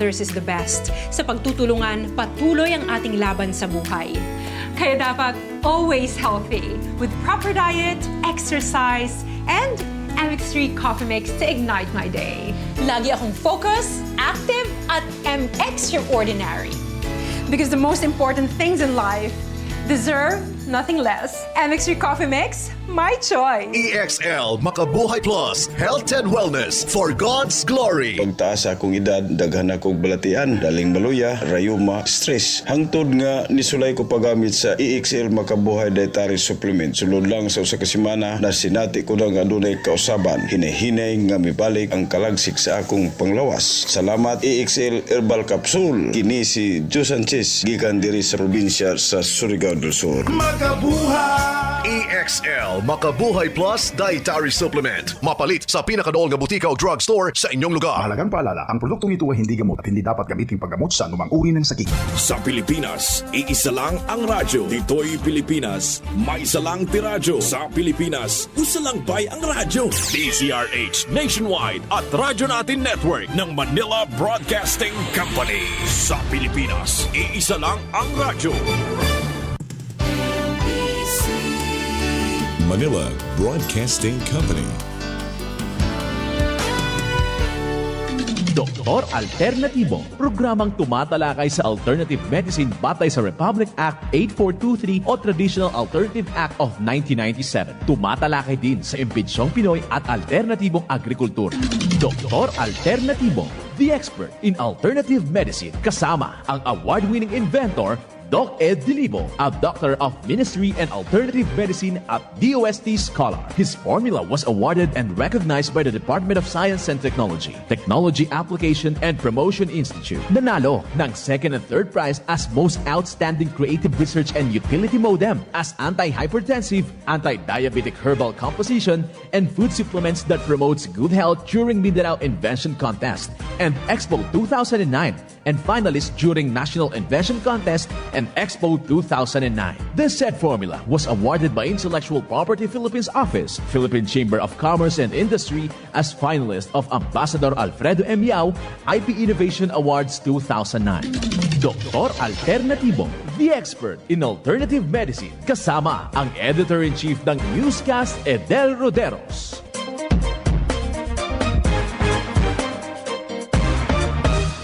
Others is the best. Sa pagtutulungan, patuloy ang ating laban sa buhay. Kaya dapat always healthy with proper diet, exercise, and MX3 Coffee Mix to ignite my day. Lagi akong focused, active, at extraordinary. Because the most important things in life deserve nothing less. MX3 Coffee Mix, my choice. EXL Makabuhay Plus, Health and Wellness for God's Glory. Pagtaas akong edad, daghan akong balatian, daling maluya, rayuma, stress. Hangtod nga nisulay ko paggamit sa EXL Makabuhay Dietary Supplement. Sulod lang sa usa ka semana na sinati ko na nga dunay kausaban. Hinay-hinay nga mibalik ang kalagsik sa akong panglawas. Salamat EXL Herbal Capsule. Kini si Joe Sanchez, gikan diri sa probinsya sa Surigao del Sur. EXL Makabuhay Plus Dietary Supplement. Mapalit sa pinakadool nga butika o drugstore sa inyong lugar. Mahalagang paalala, ang produktong ito ay hindi gamot at hindi dapat gamitin paggamot sa anumang uri ng sakit. Sa Pilipinas, iisa lang ang radyo. Dito'y Pilipinas, may isa lang tiradyo. Sa Pilipinas, isa lang bay ang radyo. DZRH Nationwide at Radyo Natin Network ng Manila Broadcasting Company. Sa Pilipinas, iisa lang ang radyo. Manila Broadcasting Company. Doktor Alternatibo, programang tumatalakay sa alternative medicine batay sa Republic Act 8423 o Traditional Alternative Act of 1997. Tumatalakay din sa imbitsyong Pinoy at alternatibong agrikultura. Doktor Alternatibo, the expert in alternative medicine, kasama ang award-winning inventor Doc Ed Dilibo, a doctor of ministry and alternative medicine at DOST Scholar. His formula was awarded and recognized by the Department of Science and Technology, Technology Application and Promotion Institute. Nanalo ng second and third prize as Most Outstanding Creative Research and Utility Modem as Anti-Hypertensive, Anti-Diabetic Herbal Composition, and Food Supplements that promotes good health during Mindanao Invention Contest and Expo 2009, and finalist during National Invention Contest and Expo 2009. This said formula was awarded by Intellectual Property Philippines Office, Philippine Chamber of Commerce and Industry as finalist of Ambassador Alfredo M. Yao IP Innovation Awards 2009. Doktor Alternatibo, the expert in alternative medicine, kasama ang Editor-in-Chief ng Newscast, Edel Roderos.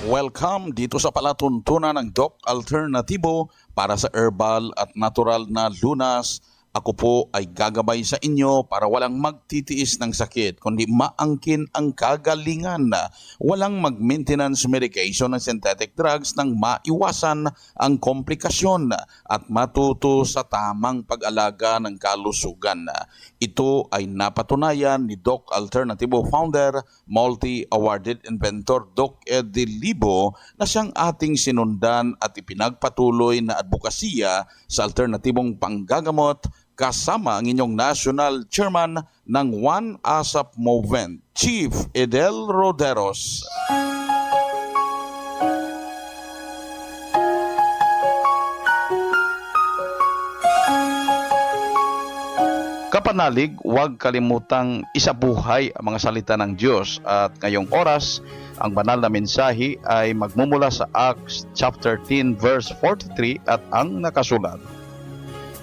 Welcome dito sa palatuntunan ng Doc Alternatibo para sa herbal at natural na lunas. Ako po ay gagabay sa inyo para walang magtitiis ng sakit, kundi maangkin ang kagalingan. Walang mag-maintenance medication ng synthetic drugs nang maiwasan ang komplikasyon at matuto sa tamang pag-alaga ng kalusugan. Ito ay napatunayan ni Doc Alternatibo founder, multi-awarded inventor Doc Ed Dilibo na siyang ating sinundan at ipinagpatuloy na advokasya sa alternatibong panggagamot kasama ang inyong National Chairman ng One ASAP Movement, Chief Edel Roderos. Kapanalig, huwag kalimutang isabuhay ang mga salita ng Diyos at ngayong oras, ang banal na mensahe ay magmumula sa Acts chapter 10 verse 43 at ang nakasulat.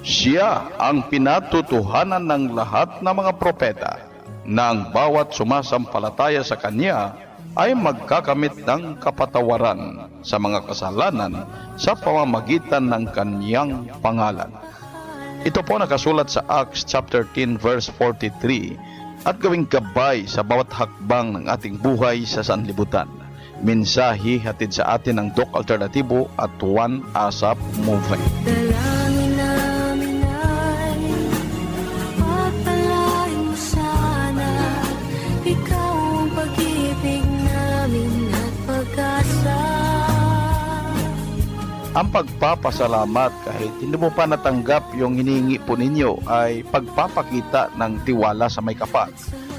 Siya ang pinatutuhanan ng lahat ng mga propeta na ang bawat sumasampalataya sa Kanya ay magkakamit ng kapatawaran sa mga kasalanan sa pamamagitan ng Kanyang pangalan. Ito po nakasulat sa Acts chapter 10 verse 43 at gawing gabay sa bawat hakbang ng ating buhay sa sanlibutan. Mensahe hatid sa atin ng Doc Alternatibo at One ASAP Movement. Dalangin namin ay pagpalain mo sana, ikaw ang pag-ibig namin at pag-asa. Ang pagpapasalamat kahit hindi mo pa natanggap yung hinihingi po ninyo ay pagpapakita ng tiwala sa may kapal.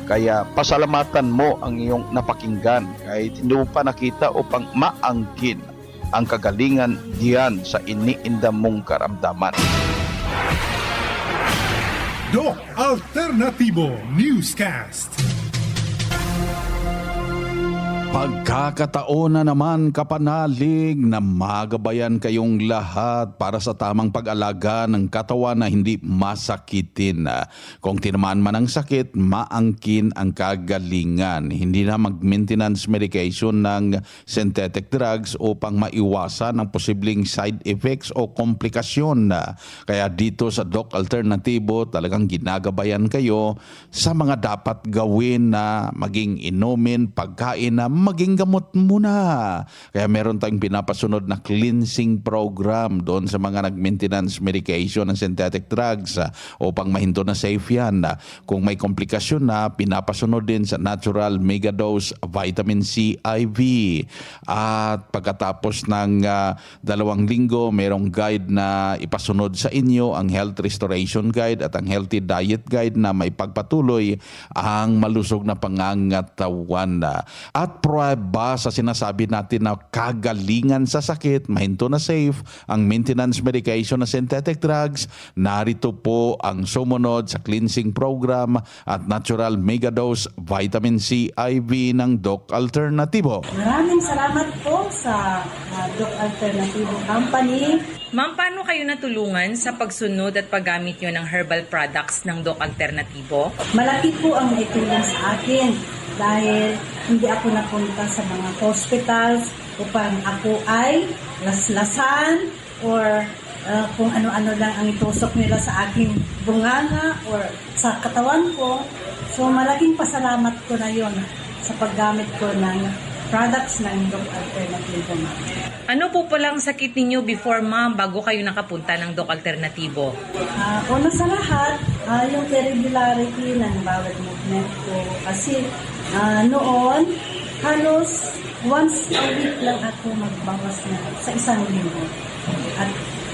Kaya pasalamatan mo ang iyong napakinggan kahit hindi mo pa nakita upang maangkin ang kagalingan diyan sa iniindam mong karamdaman. Doc Alternatibo Newscast. Pagkakataon na naman kapanalig na magabayan kayong lahat para sa tamang pag-alaga ng katawan na hindi masakitin. Kung tinamaan man ang sakit, maangkin ang kagalingan. Hindi na mag-maintenance medication ng synthetic drugs upang maiwasan ang posibleng side effects o komplikasyon. Kaya dito sa Doc Alternatibo talagang ginagabayan kayo sa mga dapat gawin na maging inumin, pagkain na maging gamot muna. Kaya meron tayong pinapasunod na cleansing program doon sa mga nag-maintenance medication ng synthetic drugs upang mahinto na safe yan. Kung may komplikasyon na, pinapasunod din sa natural megadose vitamin C IV. At pagkatapos ng 2 linggo, merong guide na ipasunod sa inyo, ang Health Restoration Guide at ang Healthy Diet Guide na may pagpatuloy ang malusog na pangangatawan. At prueba sa sinasabi natin na kagalingan sa sakit, mahinto na safe ang maintenance medication na synthetic drugs, narito po ang sumunod sa cleansing program at natural megadose vitamin C IV ng Doc Alternatibo. Maraming salamat po sa Doc Alternativo Company. Ma'am, paano kayo natulungan sa pagsunod at paggamit nyo ng herbal products ng Doc Alternativo? Malaki po ang naitulong sa akin dahil hindi ako napunta sa mga hospitals upang ako ay laslasan or kung ano-ano lang ang itusok nila sa aking bunganga or sa katawan ko. So malaking pasalamat ko na yon sa paggamit ko ng products ng Doc Alternativo. Ano po palang sakit ninyo before, ma'am, bago kayo nakapunta ng Doc Alternativo? Una sa lahat, yung irregularity ng bawat movement ko. Kasi noon, halos once a week lang ako magbawas na sa isang linggo. At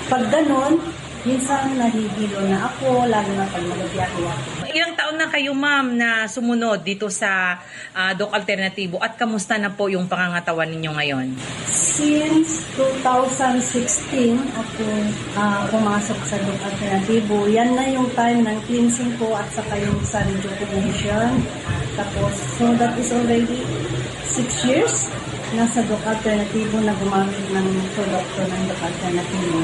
pag ganun, minsan nahihilo na ako, lalo na pag magbiyahe ako. Ilang taon na kayo, ma'am, na sumunod dito sa Doc Alternativo at kamusta na po yung pangangatawan ninyo ngayon? Since 2016, ako pumasok sa Doc Alternativo. Yan na yung time ng cleansing ko at saka yung sa rejuvenation. Tapos, so that is already 6 years nasa Doc Alternativo na gumamit ng produkto ng Doc Alternativo.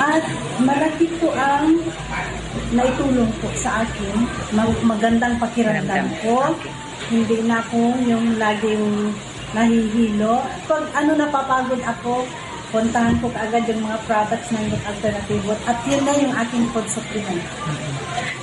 At malaki po ang naitulong po sa akin. Magandang pakiramdam ko. Hindi na po yung laging nahihilo. Pag napapagod ako, puntahan ko kaagad yung mga products ng Doc Alternativo at yun na yung aking food supplement.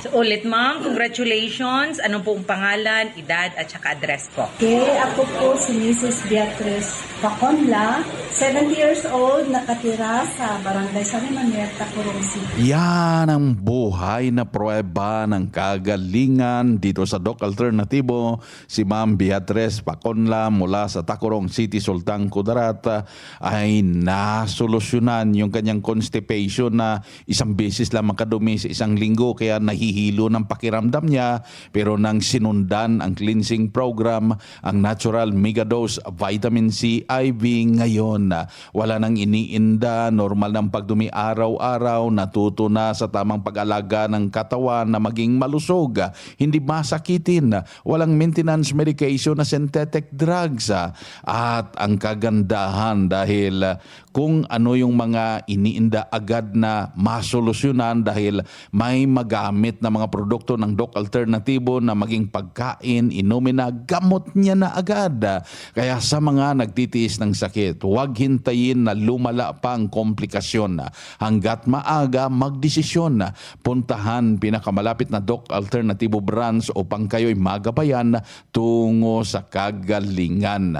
So ulit, ma'am, congratulations. Ano po ang pangalan, edad at saka address po? Okay, ako po si Mrs. Beatriz Paconla, 70 years old, nakatira sa Barangay San Emanuel, Tacurong City. Yan ang buhay na prueba ng kagalingan dito sa Doc Alternativo. Si Ma'am Beatriz Paconla mula sa Tacurong City, Sultan Kudarat ay nasolusyonan yung kanyang constipation na isang beses lang makadumi sa isang linggo kaya nahihilo ng pakiramdam niya, pero nang sinundan ang cleansing program, ang natural megadose vitamin C IV, ngayon wala nang iniinda, normal ng pagdumi araw-araw, natuto na sa tamang pag-alaga ng katawan na maging malusog, hindi masakitin, walang maintenance medication na synthetic drugs. At ang kagandahan dahil kung ano yung mga iniinda agad na masolusyonan dahil may magamit na mga produkto ng Doc Alternativo na maging pagkain, inumin na, gamot niya na agad. Kaya sa mga nagtitiis ng sakit, huwag hintayin na lumala pa ang komplikasyon. Hanggat maaga, magdesisyon. Puntahan pinakamalapit na Doc Alternativo branch upang kayo'y magabayan tungo sa kagalingan.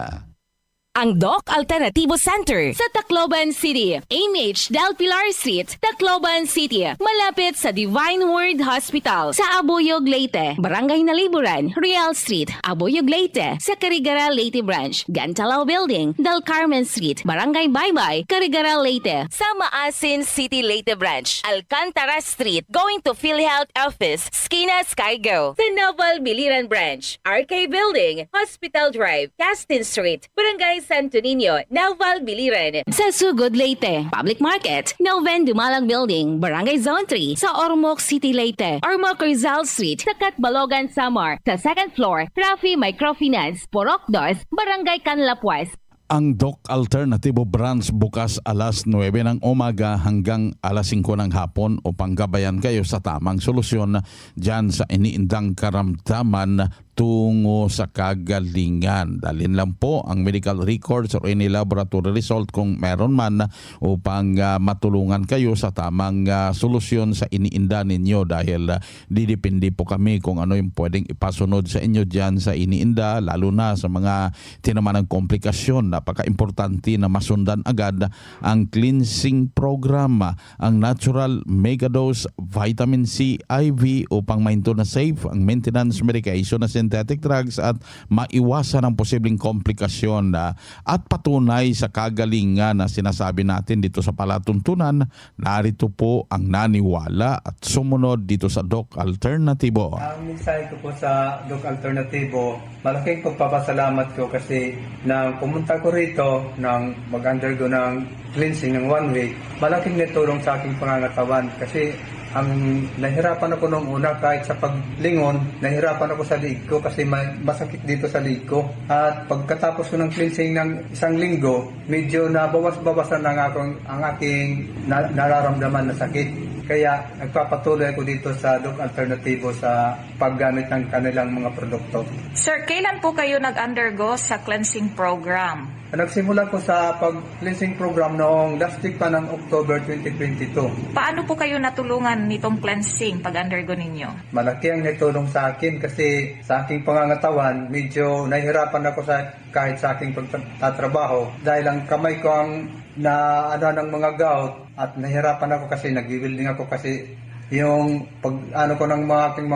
Ang Doc Alternativo Center sa Tacloban City, AMH Del Pilar Street, Tacloban City, malapit sa Divine Word Hospital sa Abuyog, Leyte, Barangay Naliburan, Real Street, Abuyog, Leyte, sa Carigara, Leyte Branch, Gantalao Building, Del Carmen Street, Barangay Baybay, Carigara, Leyte, sa Maasin City, Leyte Branch, Alcantara Street, going to PhilHealth Office, Skina Skygo, sa Naval Biliran Branch, RK Building, Hospital Drive, Castin Street, Barangay Santo Niño, Naval Biliran. Sa Sugod, Leyte. Public Market, Noven Dumalang Building, Barangay Zone 3, sa Ormoc City, Leyte. Ormoc Rizal Street, sa Catbalogan, Samar. Sa second floor, Rafi Microfinance, Porok 2, Barangay Canlapuas. Ang Doc Alternatibo Branch bukas alas 9 ng umaga hanggang alas 5 ng hapon upang gabayan kayo sa tamang solusyon dyan sa iniindang karamdaman tungo sa kagalingan. Dalhin lang po ang medical records or any laboratory result kung meron man upang matulungan kayo sa tamang solusyon sa iniinda ninyo dahil didepende po kami kung ano yung pwedeng ipasunod sa inyo dyan sa iniinda, lalo na sa mga tinaman ng komplikasyon. Napaka-importante na masundan agad ang cleansing program, ang Natural Megadose Vitamin C IV upang maintain na safe ang maintenance medication na synthetic drugs at maiwasan ang posibleng komplikasyon at patunay sa kagalingan na sinasabi natin dito sa palatuntunan. Narito po ang naniwala at sumunod dito sa Doc Alternatibo. Ang mensahe ko po sa Doc Alternatibo, malaking pagpapasalamat ko kasi nang pumunta ko rito nang mag-undergo ng cleansing ng 1 week, malaking natulong sa aking pangangatawan kasi ang nahirapan ako nung una kahit sa paglingon, nahirapan ako sa liig ko kasi masakit dito sa liig ko. At pagkatapos ko ng cleansing ng 1 linggo, medyo nabawas-bawasan ang aking nararamdaman na sakit. Kaya nagpapatuloy ako dito sa Doc Alternatibo sa paggamit ng kanilang mga produkto. Sir, kailan po kayo nag-undergo sa cleansing program? Nagsimula ko sa pag-cleansing program noong last week pa ng October 2022. Paano po kayo natulungan nitong cleansing pag-undergo ninyo? Malaki ang natulong sa akin kasi sa aking pangangatawan, medyo nahihirapan ako kahit sa aking pagtatrabaho dahil ang kamay ko ang ng mga gout at nahihirapan ako kasi nag-wielding ako kasi yung ko ng aking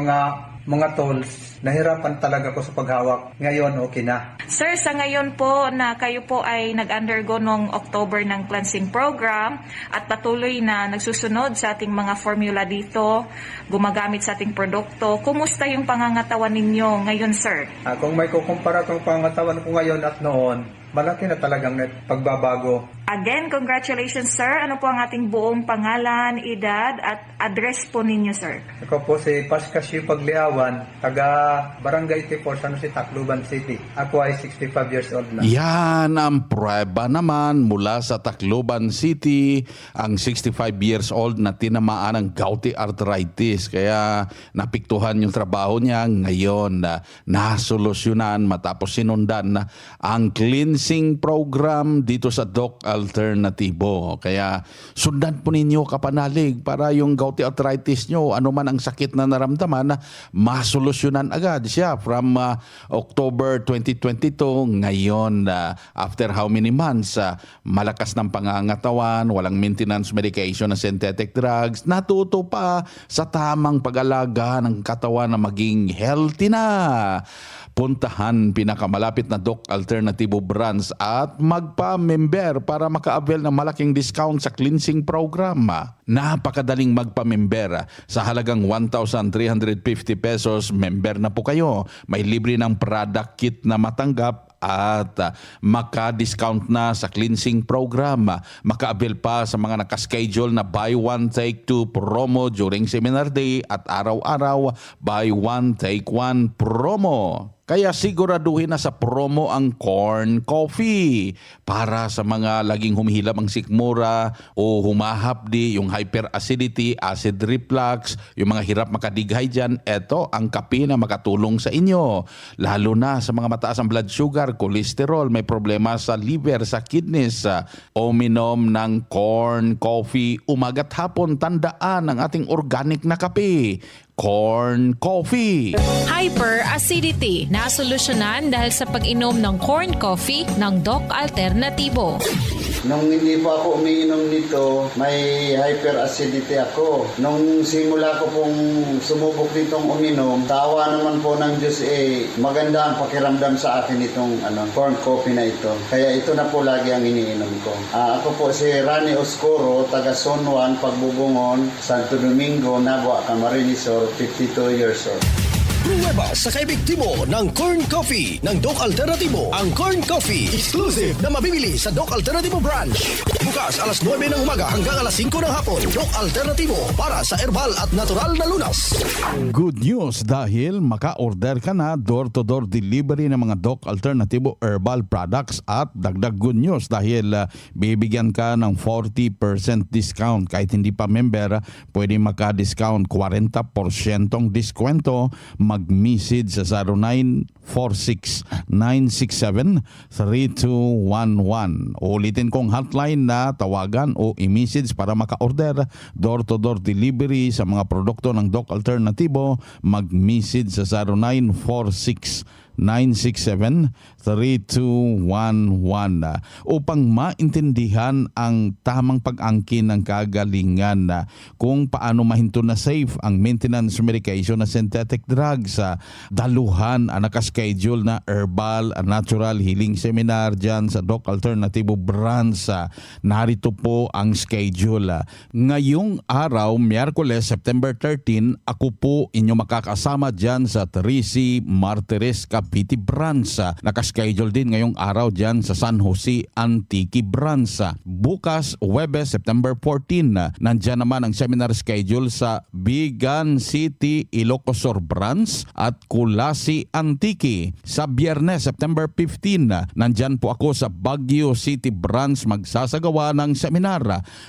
mga tools, nahirapan talaga ako sa paghawak. Ngayon, okay na. Sir, sa ngayon po na kayo po ay nag-undergo noong October ng cleansing program at patuloy na nagsusunod sa ating mga formula dito, gumagamit sa ating produkto, kumusta yung pangangatawan ninyo ngayon, sir? Kung may kukumpara kong pangangatawan ko ngayon at noon, malaki na talagang pagbabago. Again, congratulations, sir. Ano po ang ating buong pangalan, edad, at address po ninyo, sir? Ako po si Pascasio Pagliawan, taga Barangay Tipor, San Jose, Tacloban City. Ako ay 65 years old na. Yan ang prueba naman mula sa Tacloban City, ang 65 years old na tinamaan ng gouty arthritis. Kaya napiktuhan yung trabaho niya ngayon, nasolusyonan matapos sinundan ang cleansing program dito sa Doc Alternatibo. Kaya sundan po ninyo kapanalig para yung gouty arthritis nyo, ano man ang sakit na naramdaman, masolusyonan agad siya from October 2022. Ngayon, after how many months, malakas ng pangangatawan, walang maintenance medication na synthetic drugs, natuto pa sa tamang pag-alaga ng katawan na maging healthy na. Puntahan pinakamalapit na Doc Alternatibo branch at magpa-member para maka-avail ng malaking discount sa cleansing program. Napakadaling magpa-member. Sa halagang 1,350 pesos, member na po kayo. May libre ng product kit na matanggap at maka-discount na sa cleansing program. Maka-avail pa sa mga nakaschedule na buy one take two promo during seminar day at araw-araw buy one take one promo. Kaya siguraduhin na sa promo ang corn coffee para sa mga laging humihilab ang sikmura o humahapdi, yung hyperacidity, acid reflux, yung mga hirap makadighay dyan. Ito ang kape na makatulong sa inyo. Lalo na sa mga mataas ang blood sugar, cholesterol, may problema sa liver, sa kidneys. Uminom ng corn coffee umaga't hapon. Tandaan ang ating organic na kape. Corn coffee. Hyperacidity na solusyonan dahil sa pag-inom ng corn coffee ng Doc Alternatibo. Nung hindi po ako umiinom nito, may hyperacidity ako. Nung simula ko pong sumubok ditong uminom, tawa naman po ng Diyos maganda ang pakiramdam sa akin itong corn coffee na ito. Kaya ito na po lagi ang iniinom ko. Ako po si Rani Oscuro, taga Son Juan, Pagbubungon, Santo Domingo, Nabua, Camarines Sur, 52 years old. Pruweba sa kaepektibo ng Corn Coffee ng Doc Alternatibo. Ang Corn Coffee, exclusive na mabibili sa Doc Alternatibo branch. Bukas alas 9 ng umaga hanggang alas 5 ng hapon. Doc Alternatibo para sa herbal at natural na lunas. Good news dahil maka-order ka na door-to-door delivery ng mga Doc Alternativo herbal products at dagdag good news dahil bibigyan ka ng 40% discount. Kahit hindi pa member, pwede maka-discount 40% diskwento. Mag-message sa 0946-967-3211. Ulitin kong hotline na tawagan o i-message para maka-order door-to-door delivery sa mga produkto ng Doc Alternativo. Mag-message sa 0946-967-3211 upang maintindihan ang tamang pag-angkin ng kagalingan kung paano mahinto na safe ang maintenance medication na synthetic drugs. Daluhan ang nakaschedule na herbal natural healing seminar dyan sa Doc Alternativo branch. Narito po ang schedule. Ngayong araw, Miyerkules, September 13, ako po inyo makakasama dyan sa Teresi Martires Cavite branch. Nakaschedule din ngayong araw dyan sa San Jose Antique branch. Bukas, Huwebes, September 14, nandyan naman ang seminar schedule sa Bigan City, Ilocos Sur branch at Kulasi Antique. Sa Biyernes, September 15, nandyan po ako sa Baguio City branch magsasagawa ng seminar.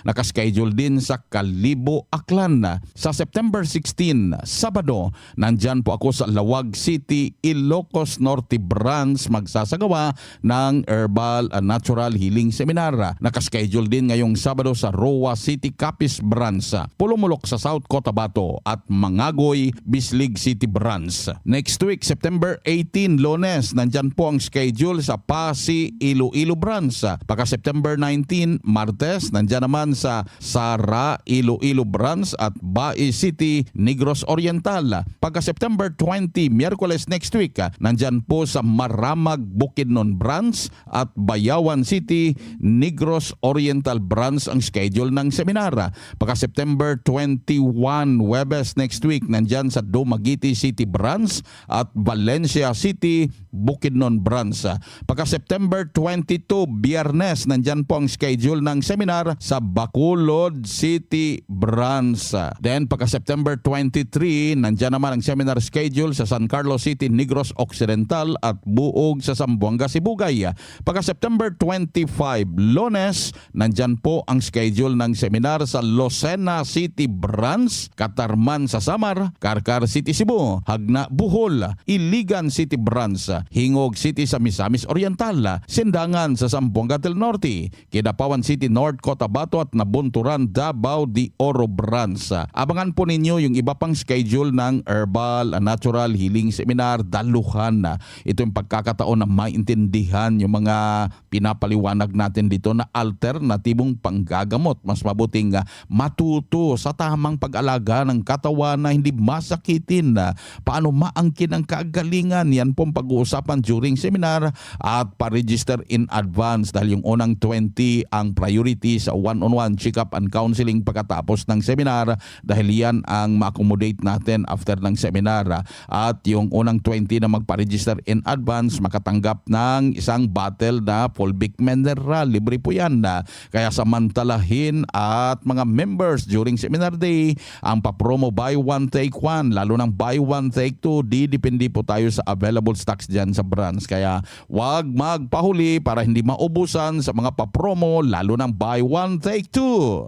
Nakaschedule din sa Kalibo, Aklan. Sa September 16, Sabado, nandyan po ako sa Lawag City, Ilocos Norte branch magsasagawa ng Herbal and Natural Healing Seminar. Nakaschedule din ngayong Sabado sa Roa City, Capiz branch, Pulumulok sa South Cotabato at Mangagoy, Bislig City branch. Next week, September 18, Lunes, nandyan po ang schedule sa Pasig, Iloilo branch. Pagka September 19, Martes, nandyan naman sa Sara, Iloilo branch at Bae City, Negros Oriental. Pagka September 20, Miyerkules next week, nandyan po sa Maramag, Bukidnon branch at Bayawan City, Negros Oriental branch ang schedule ng seminar. Pagka September 21, Huwebes next week, nandyan sa Dumaguete City branch at Valencia City, Bukidnon branch. Pagka September 22, Biyernes, nandyan po ang schedule ng seminar sa Bacolod City branch. Then pagka September 23, nandyan naman ang seminar schedule sa San Carlos City, Negros Occidental at Buog sa Zamboanga, Sibugay. Pagka September 25, Lunes, nandyan po ang schedule ng seminar sa Lucena City branch, Katarman sa Samar, Karkar City, Cebu, Hagna, Bohol, Iligan City branch, Hingog City sa Misamis Oriental, Sindangan sa Zamboanga del Norte, Kidapawan City, North Cotabato at Nabunturan, Davao de Oro branch. Abangan po ninyo yung iba pang schedule ng Herbal and Natural Healing Seminar. Daluhan na ito yung pagkakataon na maintindihan yung mga pinapaliwanag natin dito na alternatibong panggagamot. Mas mabuting matuto sa tamang pag-alaga ng katawan na hindi masakitin. Paano maangkin ang kagalingan, yan pong pag-uusapan during seminar at pa-register in advance dahil yung unang 20 ang priority sa one-on-one check-up and counseling pagkatapos ng seminar dahil yan ang ma-accommodate natin after ng seminar. At yung unang 20 na magpa-register in advance makatanggap ng isang bottle na Fulvic Mineral. Libre po yan. Kaya samantalahin at mga members during seminar day ang pa-promo buy one take one, lalo ng buy one take two, depende po tayo sa available stocks dyan sa branch. Kaya wag magpahuli para hindi maubusan sa mga pa-promo, lalo ng buy one take two.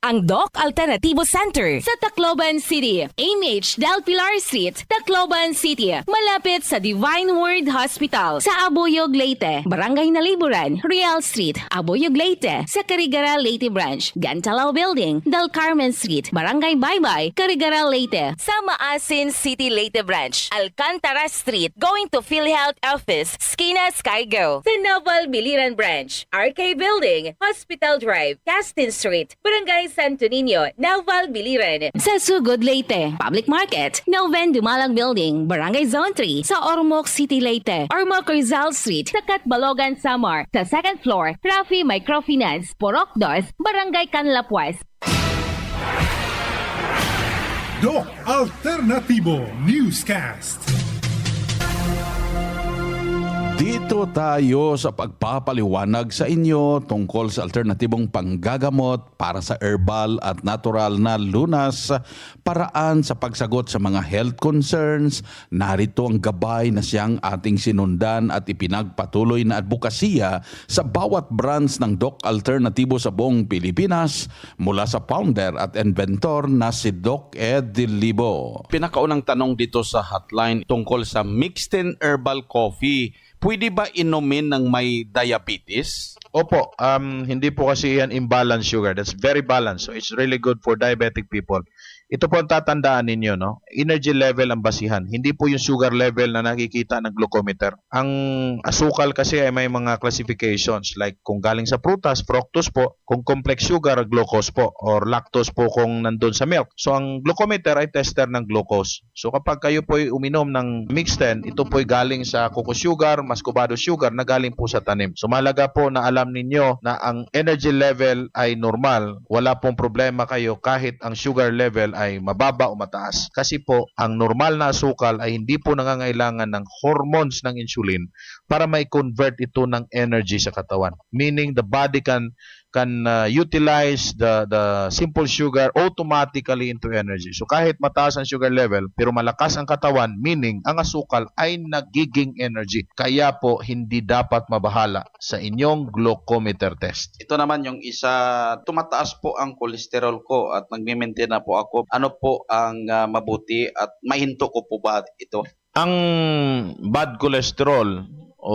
Ang Doc Alternativo Center sa Tacloban City, AMH Del Pilar Street, Tacloban City, malapit sa Divine Word Hospital sa Abuyog, Leyte, Barangay Naliburan, Real Street, Abuyog, Leyte, sa Carigara, Leyte Branch, Gantalao Building, Del Carmen Street, Barangay Baybay, Carigara, Leyte, sa Maasin City, Leyte Branch, Alcantara Street, going to PhilHealth Office, Skina Skygo, sa Naval Biliran Branch, RK Building, Hospital Drive, Castin Street, Barangay Santo Niño, Naval Biliran. Sa Sugod, Leyte, Public Market, Noven Dumalang Building, Barangay Zone 3, sa Ormoc City, Leyte, Ormoc Rizal Street, sa Catbalogan, Samar, sa second floor, Rafi Microfinance, Porok 2, Barangay Canlapuas. Doc Alternativo Newscast. Dito tayo sa pagpapaliwanag sa inyo tungkol sa alternatibong panggagamot para sa herbal at natural na lunas, paraan sa pagsagot sa mga health concerns. Narito ang gabay na siyang ating sinundan at ipinagpatuloy na advokasya sa bawat branch ng Doc Alternativo sa buong Pilipinas mula sa founder at inventor na si Doc Ed Dilibo. Pinakaunang tanong dito sa hotline tungkol sa Mixten Herbal Coffee. Pwede ba inumin ng may diabetes? Opo, hindi po kasi yan imbalanced sugar. That's very balanced. So it's really good for diabetic people. Ito po ang tatandaan ninyo, no? Energy level ang basihan. Hindi po yung sugar level na nakikita ng glucometer. Ang asukal kasi ay may mga classifications like kung galing sa prutas, fructose po. Kung complex sugar, glucose po. Or lactose po kung nandun sa milk. So ang glucometer ay tester ng glucose. So kapag kayo po ay uminom ng Mixten, ito po ay galing sa cocoa sugar, muscovado sugar na galing po sa tanim. So mahalaga po na alam ninyo na ang energy level ay normal. Wala pong problema kayo kahit ang sugar level ay mababa o mataas. Kasi po, ang normal na asukal ay hindi po nangangailangan ng hormones ng insulin para may convert ito ng energy sa katawan. Meaning, the body can utilize the simple sugar automatically into energy. So kahit mataas ang sugar level, pero malakas ang katawan, meaning ang asukal ay nagiging energy. Kaya po, hindi dapat mabahala sa inyong glucometer test. Ito naman yung isa, tumataas po ang kolesterol ko at nagme-maintain na po ako. Ano po ang mabuti at mahinto ko po ba ito? Ang bad cholesterol o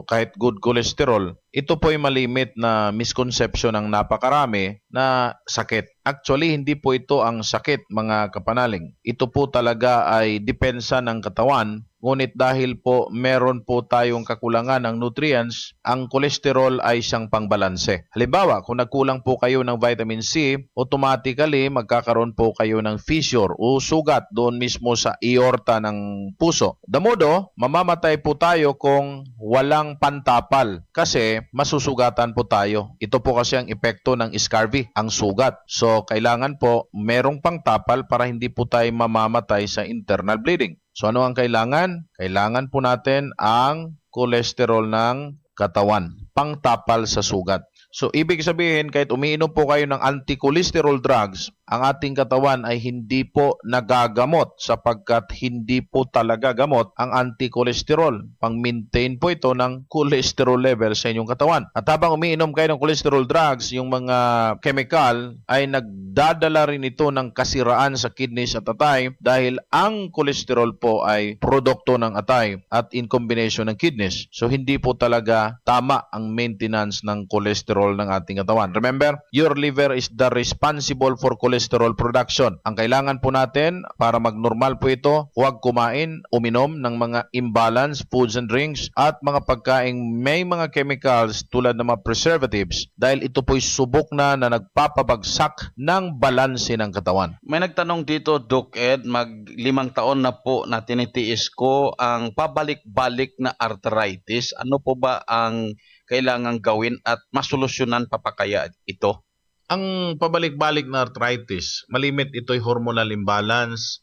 kahit good cholesterol, ito po ay malimit na misconception ng napakarami na sakit. Actually, hindi po ito ang sakit, mga kapanaling. Ito po talaga ay depensa ng katawan. Ngunit dahil po meron po tayong kakulangan ng nutrients, ang kolesterol ay siyang pangbalanse. Halimbawa, kung nagkulang po kayo ng vitamin C, automatically magkakaroon po kayo ng fissure o sugat doon mismo sa aorta ng puso. Damodo, mamamatay po tayo kung walang pantapal kasi masusugatan po tayo. Ito po kasi ang epekto ng scurvy, ang sugat. So, kailangan po merong pangtapal para hindi po tayo mamamatay sa internal bleeding. So ano ang kailangan? Kailangan po natin ang kolesterol ng katawan, pangtapal sa sugat. So ibig sabihin, kahit umiinom po kayo ng anti-cholesterol drugs, ang ating katawan ay hindi po nagagamot sapagkat hindi po talaga gamot ang anti-cholesterol. Pang-maintain po ito ng cholesterol level sa inyong katawan. At habang umiinom kayo ng cholesterol drugs, yung mga chemical ay nagdadala rin ito ng kasiraan sa kidneys at atay dahil ang cholesterol po ay produkto ng atay at in combination ng kidneys. So hindi po talaga tama ang maintenance ng cholesterol ng ating katawan. Remember, your liver is the responsible for cholesterol production. Ang kailangan po natin para magnormal po ito, huwag kumain, uminom ng mga imbalanced foods and drinks at mga pagkaing may mga chemicals tulad ng mga preservatives dahil ito po'y subok na nagpapabagsak ng balanse ng katawan. May nagtanong dito, Doc Ed, 5 taon na po na tinitiis ko ang pabalik-balik na arthritis. Ano po ba ang kailangan gawin at masolusyonan pa kaya ito? Ang pabalik-balik na arthritis, malimit ito'y hormonal imbalance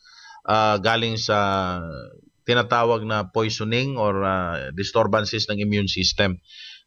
galing sa tinatawag na poisoning or disturbances ng immune system.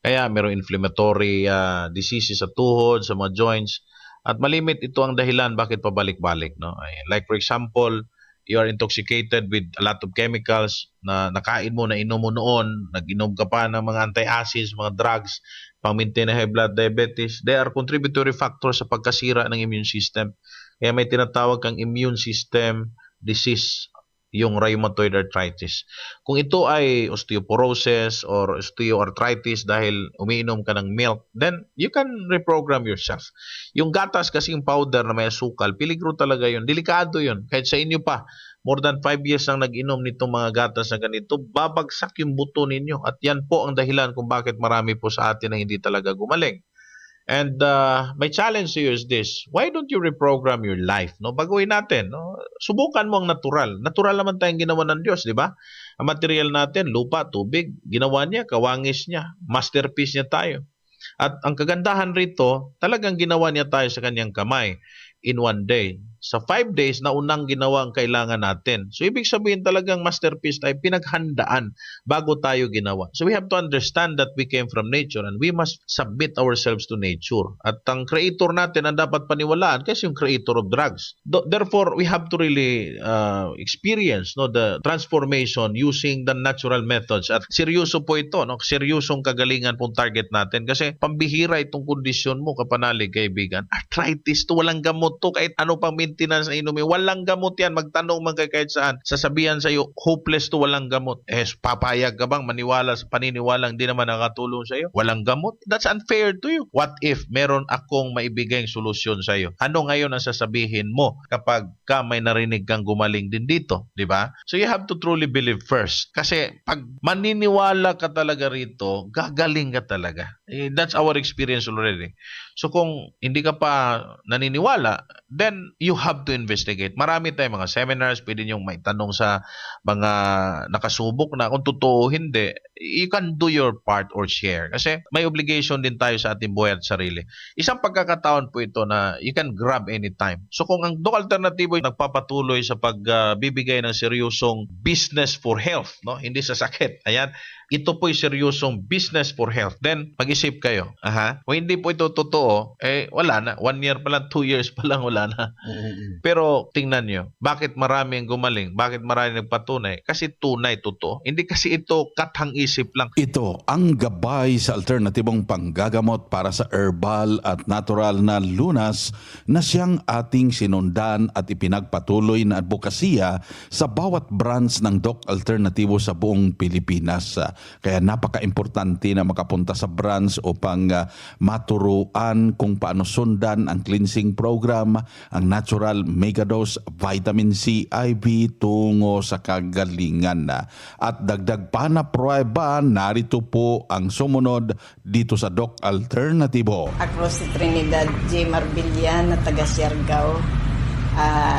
Kaya mayroong inflammatory diseases sa tuhod, sa mga joints. At malimit ito ang dahilan bakit pabalik-balik. No? Like for example, you are intoxicated with a lot of chemicals na nakain mo, nainom mo noon, nag-inom ka pa ng mga anti-acids, mga drugs, pang-maintain na high blood diabetes. They are contributory factors sa pagkasira ng immune system. Kaya may tinatawag kang immune system disease, yung rheumatoid arthritis. Kung ito ay osteoporosis or osteoarthritis dahil umiinom ka ng milk, then you can reprogram yourself. Yung gatas kasing powder na may asukal, peligro talaga yun. Delikado yun. Kahit sa inyo pa, more than 5 years nang nag-inom nitong mga gatas na ganito, babagsak yung buto ninyo. At yan po ang dahilan kung bakit marami po sa atin na hindi talaga gumaling. And my challenge to you is this: why don't you reprogram your life? No, baguhin natin. No, subukan mo ang natural. Natural naman tayong ginawa ng Diyos, di ba? Ang material natin, lupa, tubig, ginawa niya, kawangis niya, masterpiece niya tayo. At ang kagandahan rito, talagang ginawa niya tayo sa kanyang kamay. in one day. Sa 5 days na unang ginawa ang kailangan natin. So ibig sabihin talagang masterpiece tayo, pinaghandaan bago tayo ginawa. So we have to understand that we came from nature and we must submit ourselves to nature. At ang creator natin ang dapat paniwalaan kasi yung creator of drugs. Therefore, we have to really experience the transformation using the natural methods. At seryoso po ito, seryosong kagalingan pong target natin kasi pambihira itong kondisyon mo, kapanalig kaibigan. Arthritis to, walang gamot to, kahit ano pang maintenance na inumin, walang gamot yan. Magtanong man kay kahit saan, sasabihan sa'yo, hopeless to, walang gamot. Papayag ka bang maniwala sa paniniwalang di naman nakatulong sa'yo? Walang gamot? That's unfair to you. What if meron akong maibigay solusyon sa'yo? Ano ngayon ang sasabihin mo kapag may narinig kang gumaling din dito? Di ba? So you have to truly believe first. Kasi pag maniniwala ka talaga rito, gagaling ka talaga. That's our experience already. So kung hindi ka pa naniniwala, then you have to investigate. Marami tayong mga seminars, pwede niyong may tanong sa mga nakasubok na kung totoo hindi, you can do your part or share. Kasi may obligation din tayo sa ating buhay at sarili. Isang pagkakataon po ito na you can grab anytime. So kung ang Doc Alternatibo ay nagpapatuloy sa pagbibigay ng seryosong business for health, hindi sa sakit. Ayan. Ito po'y seryosong business for health. Then, mag-isip kayo. Kung hindi po ito totoo, wala na. 1 year pa lang, 2 years pa lang, wala na. Pero, tingnan nyo, bakit marami ang gumaling? Bakit marami nagpatunay? Kasi tunay, totoo. Hindi kasi ito kathang isip lang. Ito ang gabay sa alternatibong panggagamot para sa herbal at natural na lunas na siyang ating sinundan at ipinagpatuloy na advokasya sa bawat branch ng Doc Alternatibo sa buong Pilipinas. Kaya napaka-importante na makapunta sa branch upang maturuan kung paano sundan ang cleansing program, ang natural megadose vitamin C IV tungo sa kagalingan. At dagdag pa na prueba, narito po ang sumunod dito sa Doc Alternatibo. Ako si Trinidad J. Marbilla na taga Siargao.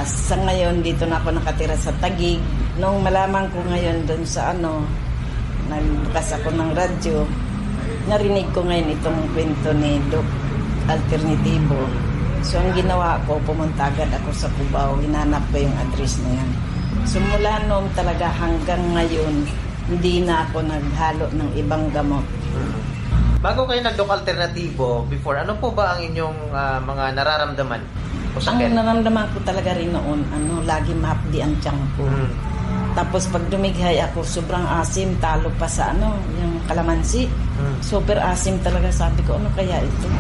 Sa ngayon dito na ako nakatira sa Taguig. Nung malaman ko ngayon doon sa nagbukas ako ng radyo, narinig ko ngayon itong kwento ni Doc Alternatibo. So ang ginawa ko, pumunta agad ako sa Cubao, hinanap ko yung address na yan. So mula noon talaga hanggang ngayon, hindi na ako naghalo ng ibang gamot. Bago kayo nag-Doc Alternatibo, before, ano po ba ang inyong mga nararamdaman o sakit? Ang nararamdaman ko talaga rin noon, lagi mahapdi ang tiyan ko. Tapos pag dumighay ako, sobrang asim, talo pa sa yung kalamansi. Super asim talaga, sabi ko, ano kaya ito?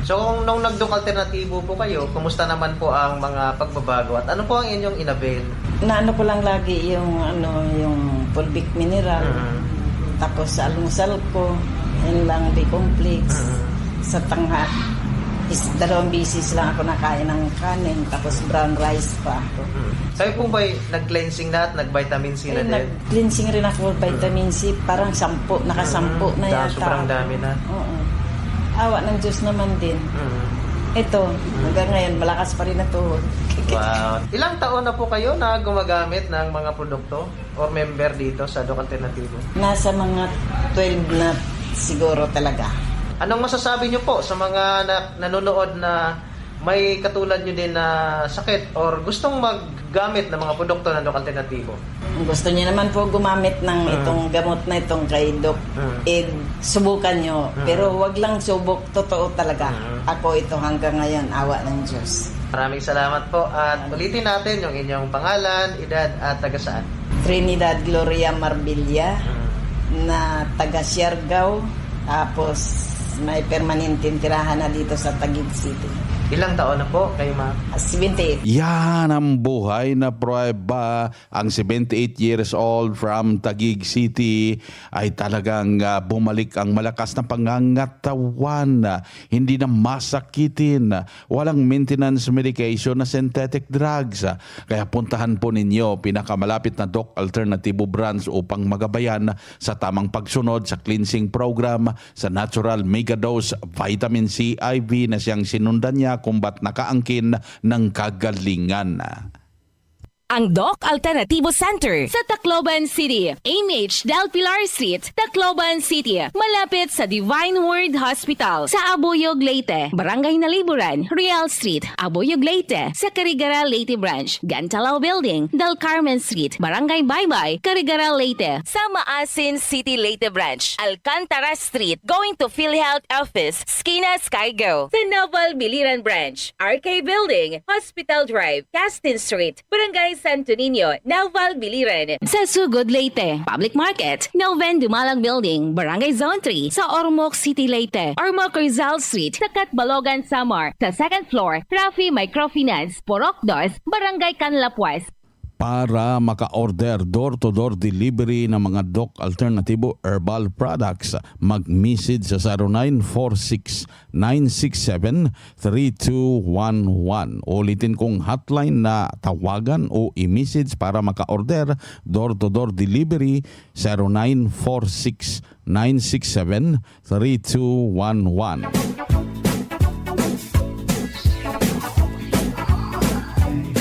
So nung nag-Doc Alternatibo po kayo, kumusta naman po ang mga pagbabago at ano po ang inyong inavail? Na ko lang lagi yung pulbic mineral. Tapos sa almusal ko, yun lang B-complex. Sa tanghat, 2 bisis lang ako nakain ng kanin, tapos brown rice pa ako. Sabi po ba nag-cleansing na at nag-vitamin C na din? Nag-cleansing rin ako, vitamin C, parang 10, naka-10 na yata. Sobrang dami na. Oo. Awa ng Diyos naman din. Ito, hanggang ngayon, malakas pa rin na tuhod. Wow. Ilang taon na po kayo na gumagamit ng mga produkto or member dito sa Doc Alternatibo? Nasa mga 12 na siguro talaga. Anong masasabi niyo po sa mga nanonood na may katulad niyo din na sakit or gustong maggamit ng mga produkto ng Doc Alternatibo? Gusto niyo naman po gumamit ng itong gamot na itong kay Doc Ed, subukan niyo. Pero wag lang subok, totoo talaga. Ako ito hanggang ngayon, awa ng Diyos. Maraming salamat po at ulitin natin yung inyong pangalan, edad at taga saan? Trinidad Gloria Marbilla na taga Siargao, tapos may permanenteng tirahan na dito sa Taguig City. Ilang taon na po kayo, ma'am? 78. Yan ang buhay na prueba. Ang 78 years old from Taguig City ay talagang bumalik ang malakas na pangangatawan. Hindi na masakitin. Walang maintenance medication na synthetic drugs. Kaya puntahan po ninyo pinakamalapit na Doc Alternatibo branch upang magabayan sa tamang pagsunod sa cleansing program sa natural megadose vitamin C IV na siyang sinundan niya kung ba't nakaangkin ng kagalingan. ang Doc Alternativo Center sa Tacloban City, AMH Del Pilar Street, Tacloban City, malapit sa Divine Word Hospital sa Abuyog, Leyte, Barangay Naliburan, Real Street, Abuyog, Leyte, sa Carigara, Leyte Branch, Gantalao Building, Del Carmen Street, Barangay Baybay, Carigara, Leyte, sa Maasin City, Leyte Branch, Alcantara Street, going to PhilHealth Office, Skina Skygo, sa Naval Biliran Branch, RK Building, Hospital Drive, Castin Street, Barangay Santo Niño, Naval Biliran, sa Sugod, Leyte, Public Market, Noven Dumalang Building, Barangay Zone 3, sa Ormoc City, Leyte, Ormoc Rizal Street, sa Catbalogan, Samar, sa second floor, Rafi Microfinance, Porok Dos, Barangay Canlapuas. Para maka-order door-to-door delivery ng mga Doc Alternativo Herbal Products, mag-message sa 0946-967-3211. Ulitin kong hotline na tawagan o i-message para maka-order door-to-door delivery 0946-967-3211.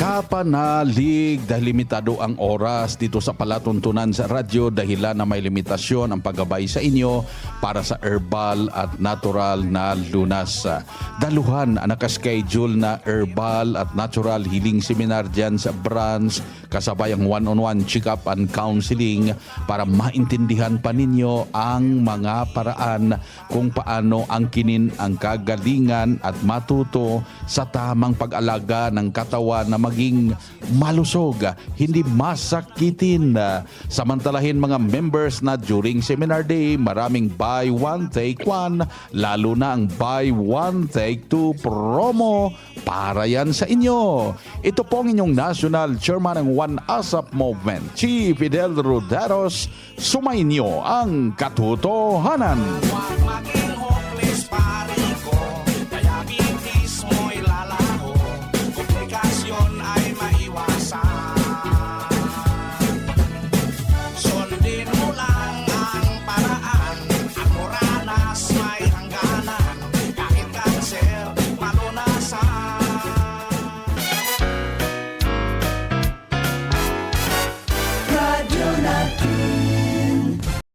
Kapanalig dahil limitado ang oras dito sa palatuntunan sa radyo dahilan na may limitasyon ang paggabay sa inyo para sa herbal at natural na lunas. Daluhan ang nakaschedule na herbal at natural healing seminar dyan sa branch kasabay ang one-on-one check-up and counseling para maintindihan pa ninyo ang mga paraan kung paano angkinin ang kagalingan at matuto sa tamang pag-alaga ng katawan na maging malusog, hindi masakitin. Samantalahin mga members na during seminar day, maraming buy one take one, lalo na ang buy one take two promo para yan sa inyo. Ito po ang inyong National Chairman ng One ASAP Movement, Chief Fidel Roderos. Sumainyo ang katotohanan. Diabetes mo'y lalaho, komplikasyon ay